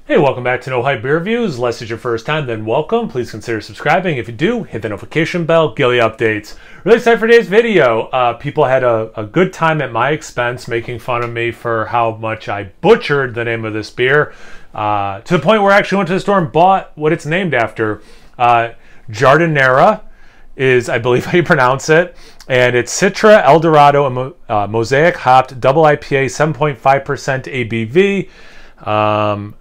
Hey, welcome back to No Hype Beer Reviews. Unless it's your first time, then welcome. Please consider subscribing. If you do, hit the notification bell, daily updates. Really excited for today's video. People had a good time at my expense making fun of me for how much I butchered the name of this beer. To the point where I actually went to the store and bought what it's named after. Giardiniera is, I believe how you pronounce it. And it's Citra, Eldorado, and Mosaic Hopped Double IPA, 7.5% ABV.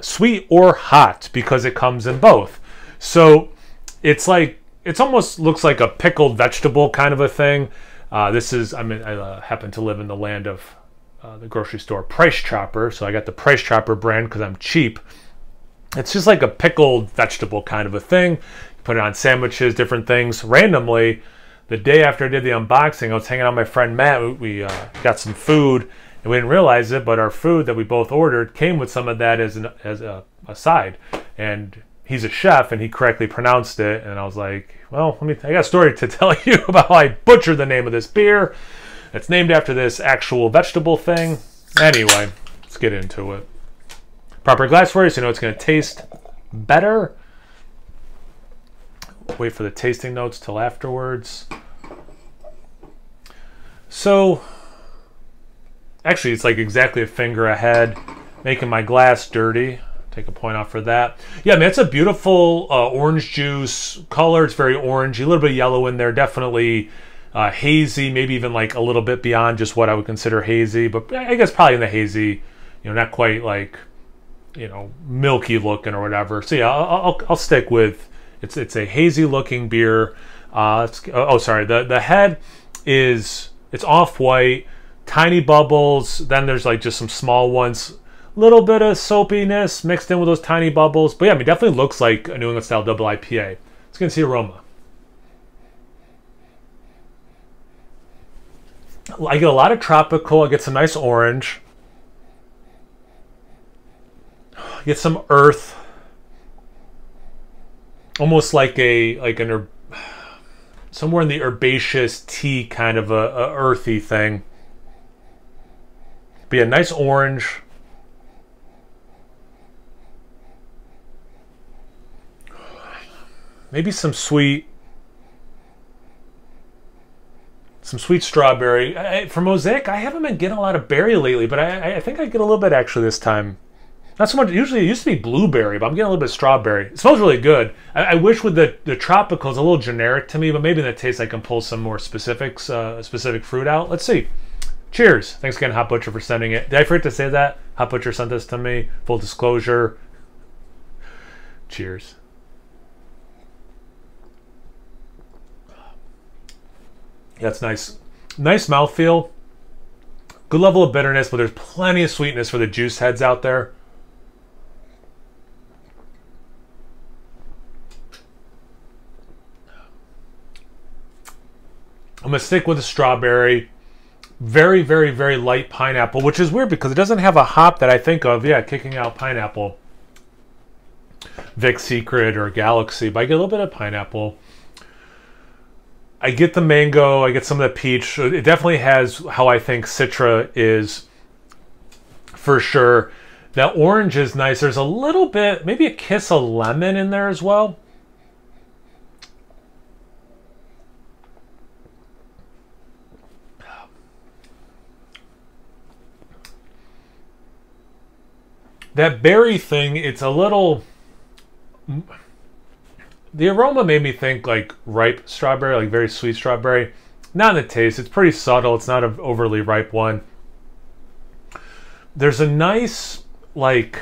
Sweet or hot, because it comes in both. So it's like, it almost looks like a pickled vegetable kind of a thing. I happen to live in the land of the grocery store Price Chopper, so I got the Price Chopper brand because I'm cheap. It's just like a pickled vegetable kind of a thing. You put it on sandwiches, different things. Randomly, the day after I did the unboxing, I was hanging out with my friend Matt. We got some food. And we didn't realize it, but our food that we both ordered came with some of that as a side. And he's a chef, and he correctly pronounced it. And I was like, well, I got a story to tell you about how I butchered the name of this beer. It's named after this actual vegetable thing. Anyway, let's get into it. Proper glassware, so you know it's going to taste better. Wait for the tasting notes till afterwards. So actually, it's like exactly a finger ahead, making my glass dirty. Take a point off for that. Yeah, I mean, it's a beautiful orange juice color. It's very orangey, a little bit of yellow in there. Definitely hazy, maybe even like a little bit beyond just what I would consider hazy. But I guess probably in the hazy, not quite like, milky looking or whatever. So yeah, I'll stick with it's a hazy looking beer. The head is off-white. Tiny bubbles, then there's like just some small ones, little bit of soapiness mixed in with those tiny bubbles. But yeah, I mean, definitely looks like a New England style double IPA. Let's get into the aroma. I get a lot of tropical. I get some nice orange. I get some earth, almost like somewhere in the herbaceous tea kind of a earthy thing. Be a nice orange. Maybe some sweet strawberry. For Mosaic, I haven't been getting a lot of berry lately, but I think I get a little bit actually this time. Not so much. Usually it used to be blueberry, but I'm getting a little bit of strawberry. It smells really good. I wish with the tropical, it's a little generic to me, but maybe in the taste I can pull some more specific fruit out. Let's see. Cheers. Thanks again, Hot Butcher, for sending it. Did I forget to say that? Hot Butcher sent this to me. Full disclosure. Cheers. Yeah, it's nice. Nice mouthfeel. Good level of bitterness, but there's plenty of sweetness for the juice heads out there. I'm going to stick with the strawberry. Very, very, very light pineapple, which is weird because it doesn't have a hop that I think of. Yeah, kicking out pineapple. Vic Secret or Galaxy, but I get a little bit of pineapple. I get the mango. I get some of the peach. It definitely has how I think Citra is, for sure. That orange is nice. There's a little bit, maybe a kiss of lemon in there as well. That berry thing, it's a little... The aroma made me think like ripe strawberry, like very sweet strawberry. Not in the taste. It's pretty subtle. It's not an overly ripe one. There's a nice, like...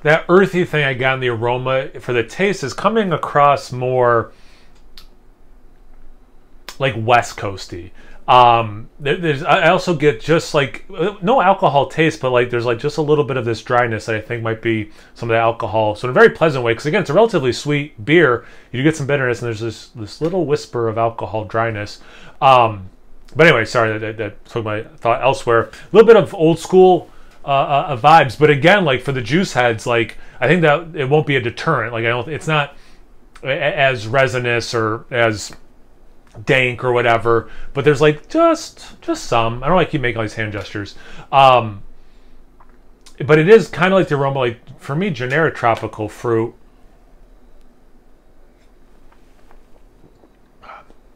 That earthy thing I got in the aroma for the taste is coming across more like West Coasty. I also get just like no alcohol taste, but like there's like just a little bit of this dryness that I think might be some of the alcohol. So in a very pleasant way, because again, it's a relatively sweet beer. You do get some bitterness, and there's this little whisper of alcohol dryness. But anyway, sorry that took my thought elsewhere. A little bit of old school vibes, but again, like for the juice heads, like I think that it won't be a deterrent. Like it's not as resinous or as dank or whatever, but there's like just some. I don't like keep making all these hand gestures. But it is kind of like the aroma, like for me, generic tropical fruit.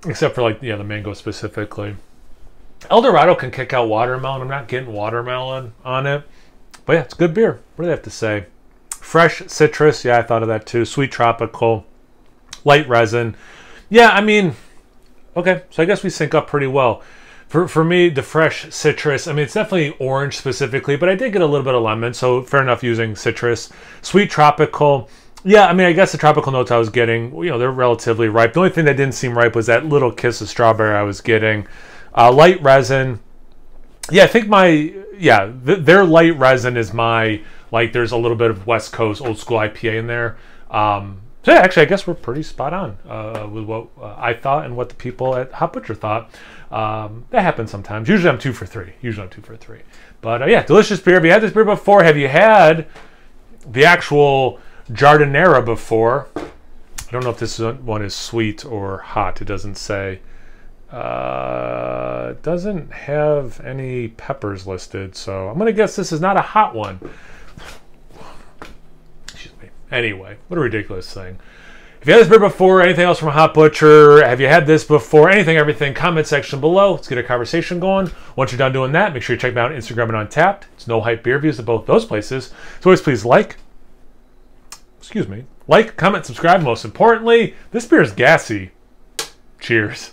Except for like, yeah, the mango specifically. El Dorado can kick out watermelon. I'm not getting watermelon on it. But yeah, it's good beer. What do they have to say? Fresh citrus. Yeah, I thought of that too. Sweet tropical. Light resin. Yeah, I mean, okay. So I guess we sync up pretty well. For me, the fresh citrus, I mean, it's definitely orange specifically, but I did get a little bit of lemon, so fair enough using citrus. Sweet tropical. Yeah, I mean, I guess the tropical notes I was getting, you know, they're relatively ripe. The only thing that didn't seem ripe was that little kiss of strawberry I was getting. Light resin. Yeah, I think their light resin is my, like, there's a little bit of West Coast old school IPA in there. So yeah, actually, I guess we're pretty spot on with what I thought and what the people at Hot Butcher thought. That happens sometimes. Usually I'm 2 for 3. But yeah, delicious beer. Have you had this beer before? Have you had the actual Giardiniera before? I don't know if this one is sweet or hot. It doesn't say. It doesn't have any peppers listed, so I'm going to guess this is not a hot one. Excuse me. Anyway, what a ridiculous thing. If you had this beer before, anything else from Hot Butcher, have you had this before, anything, everything, comment section below. Let's get a conversation going. Once you're done doing that, make sure you check me out on Instagram and Untappd. It's No Hype Beer Reviews at both those places. So always please like, comment, subscribe. Most importantly, this beer is gassy. Cheers.